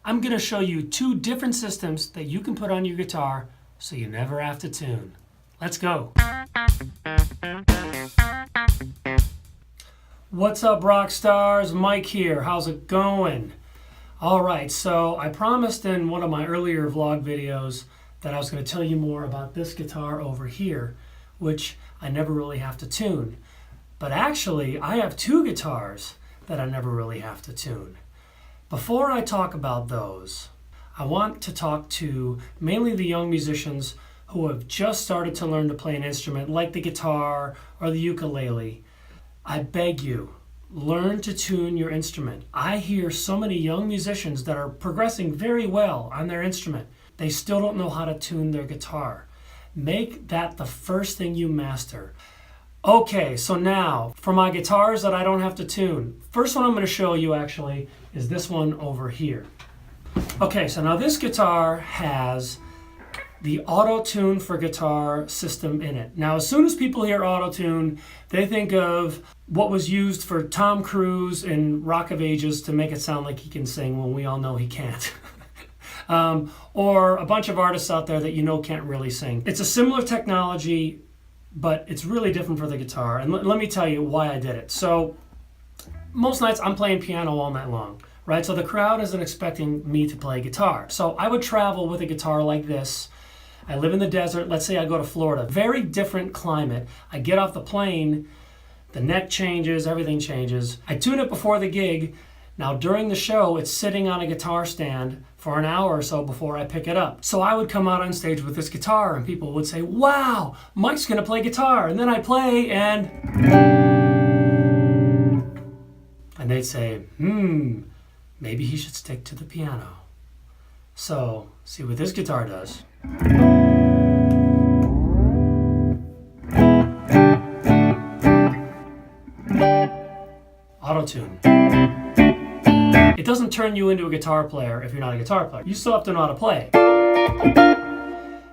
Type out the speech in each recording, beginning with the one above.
I'm going to show you two different systems that you can put on your guitar so you never have to tune. Let's go. What's up, rock stars? Mike here. How's it going? All right, so I promised in one of my earlier vlog videos that I was going to tell you more about this guitar over here, which I never really have to tune. But actually, I have two guitars that I never really have to tune. Before I talk about those, I want to talk to mainly the young musicians who have just started to learn to play an instrument like the guitar or the ukulele. I beg you, learn to tune your instrument. I hear so many young musicians that are progressing very well on their instrument. They still don't know how to tune their guitar. Make that the first thing you master. Okay, so now for my guitars that I don't have to tune, first one I'm going to show you actually is this one over here. Okay, so now this guitar has the auto-tune for guitar system in it. Now, as soon as people hear auto-tune, they think of what was used for Tom Cruise in Rock of Ages to make it sound like he can sing when we all know he can't. Or a bunch of artists out there that you know can't really sing. It's a similar technology, but it's really different for the guitar. And let me tell you why I did it. So most nights I'm playing piano all night long, right? So the crowd isn't expecting me to play guitar. So I would travel with a guitar like this. I live in the desert. Let's say I go to Florida. Very different climate. I get off the plane, the neck changes, everything changes. I tune it before the gig. Now during the show, it's sitting on a guitar stand for an hour or so before I pick it up. So I would come out on stage with this guitar and people would say, wow, Mike's gonna play guitar. And then I play and they'd say, maybe he should stick to the piano. So see what this guitar does. Auto-tune. It doesn't turn you into a guitar player if you're not a guitar player. You still have to know how to play.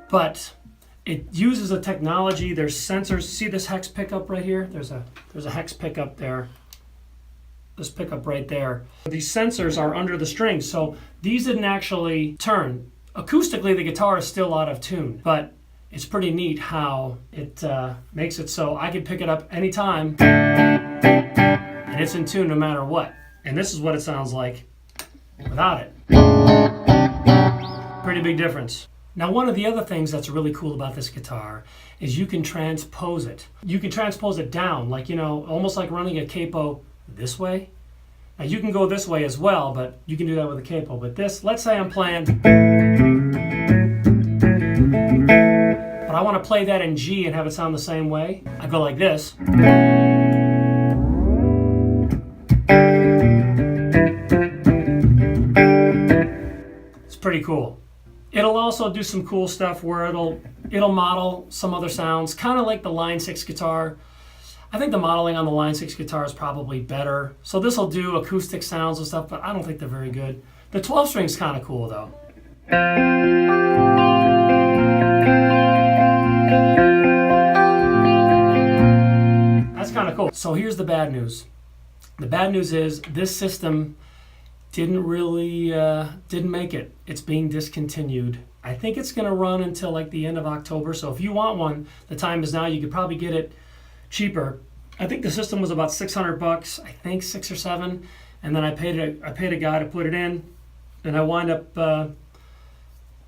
But it uses a technology, there's sensors. See this hex pickup right here? There's a hex pickup there. This pickup right there. These sensors are under the strings, so these didn't actually turn. Acoustically, the guitar is still out of tune, but it's pretty neat how it makes it so I can pick it up anytime and it's in tune no matter what. And this is what it sounds like without it. Pretty big difference. Now, one of the other things that's really cool about this guitar is you can transpose it. You can transpose it down, like, you know, almost like running a capo this way. Now, you can go this way as well, but you can do that with a capo. But this, let's say I'm playing, but I want to play that in G and have it sound the same way. I go like this. Pretty cool. It'll also do some cool stuff where it'll model some other sounds, kind of like the Line 6 guitar. I think the modeling on the Line 6 guitar is probably better. So this will do acoustic sounds and stuff, but I don't think they're very good. The 12 string's kind of cool though. That's kind of cool. So here's the bad news. The bad news is this system didn't make it. It's being discontinued. I think it's gonna run until like the end of October. So if you want one, the time is now. You could probably get it cheaper. I think the system was about $600, I think 6 or 7. And then I paid a guy to put it in, and I wind up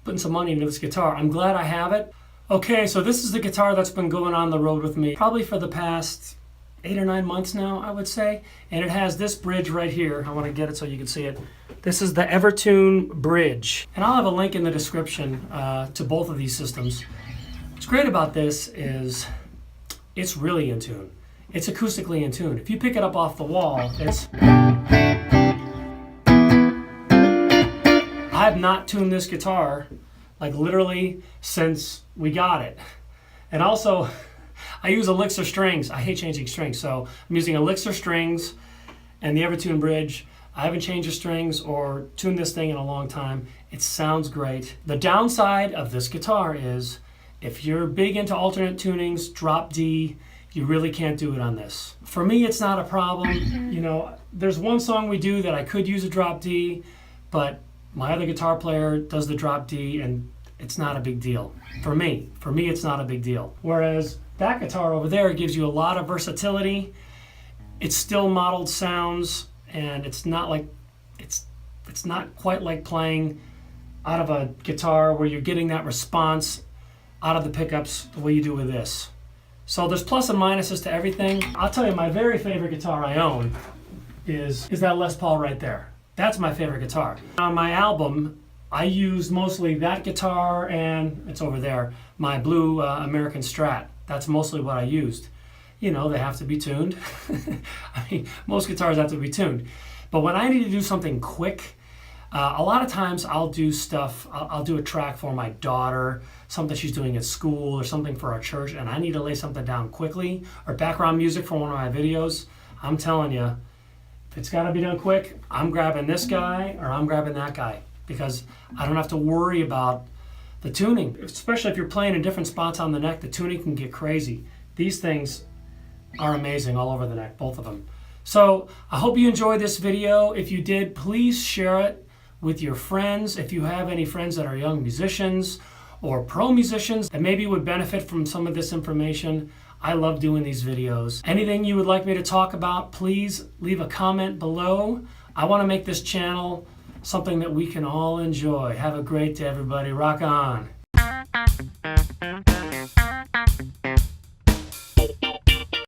putting some money into this guitar. I'm glad I have it. Okay, so this is the guitar that's been going on the road with me probably for the past 8 or 9 months now, I would say. And it has this bridge right here. I want to get it so you can see it. This is the Evertune bridge. And I'll have a link in the description to both of these systems. What's great about this is it's really in tune. It's acoustically in tune. If you pick it up off the wall, I've not tuned this guitar like literally since we got it. And also, I use Elixir strings. I hate changing strings, so I'm using Elixir strings and the Evertune bridge. I haven't changed the strings or tuned this thing in a long time. It sounds great. The downside of this guitar is if you're big into alternate tunings, drop D, you really can't do it on this. For me, it's not a problem. You know, there's one song we do that I could use a drop D, but My other guitar player does the drop D, and it's not a big deal. For me, it's not a big deal. Whereas that guitar over there gives you a lot of versatility. It's still modeled sounds, and it's not quite like playing out of a guitar where you're getting that response out of the pickups the way you do with this. So there's plus and minuses to everything. I'll tell you, my very favorite guitar I own is that Les Paul right there. That's my favorite guitar. On my album, I used mostly that guitar, and it's over there, my blue American Strat. That's mostly what I used. You know, they have to be tuned. I mean, most guitars have to be tuned. But when I need to do something quick, a lot of times I'll do stuff, I'll do a track for my daughter, something she's doing at school or something for our church, and I need to lay something down quickly, or background music for one of my videos. I'm telling you, if it's got to be done quick, I'm grabbing this guy or I'm grabbing that guy, because I don't have to worry about the tuning. Especially if you're playing in different spots on the neck, the tuning can get crazy. These things are amazing all over the neck, both of them. So I hope you enjoyed this video. If you did, please share it with your friends. If you have any friends that are young musicians or pro musicians that maybe would benefit from some of this information, I love doing these videos. Anything you would like me to talk about, please leave a comment below. I want to make this channel something that we can all enjoy. Have a great day, everybody. Rock on.